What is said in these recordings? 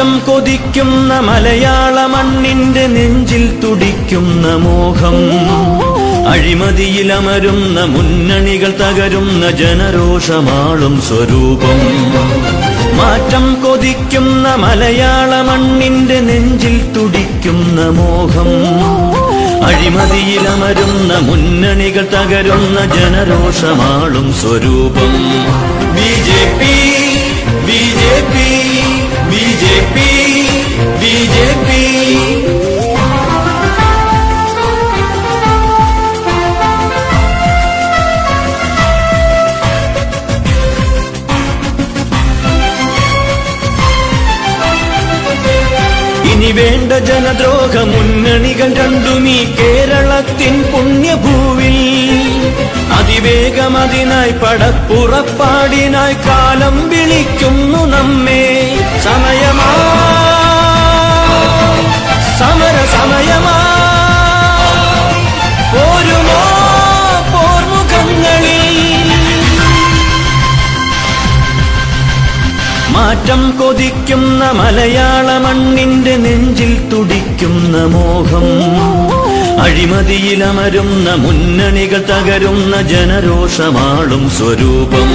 മാറ്റം കൊതിക്കുന്ന മലയാള മണ്ണിന്റെ നെഞ്ചിൽ തുടിക്കുന്ന മോഹം, അഴിമതിയിലമരുന്ന മുന്നണികൾ തകരുന്ന ജനരോഷമാളും സ്വരൂപം. മാറ്റം കൊതിക്കുന്ന മലയാള മണ്ണിന്റെ നെഞ്ചിൽ തുടിക്കുന്ന മോഹം, അഴിമതിയിലമരുന്ന മുന്നണികൾ തകരുന്ന ജനരോഷമാളും സ്വരൂപം. BJP BJP BJP BJP. ഇനി വേണ്ട ജനദ്രോഹ മുന്നണികൾ രണ്ടും ഈ കേരളത്തിൻ പുണ്യഭൂവിൽ. അതിവേഗം അതിനായി പടപ്പുറപ്പാടിനായി കാലം വിളിക്കുന്നു നമ്മെ. സമയമാ സമര സമയമാ പോരുമോ പോർമുഖങ്ങളിൽ. മാറ്റം കൊതിക്കുന്ന മലയാള മണ്ണിന്റെ നെഞ്ചിൽ തുടിക്കുന്ന മോഹം, അഴിമതിയിലമരുന്ന മുന്നണികൾ തകരുന്ന ജനരോഷമാളും സ്വരൂപം.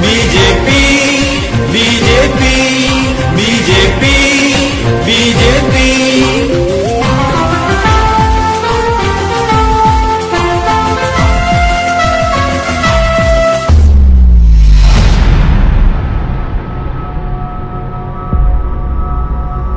BJP BJP BJP BJP.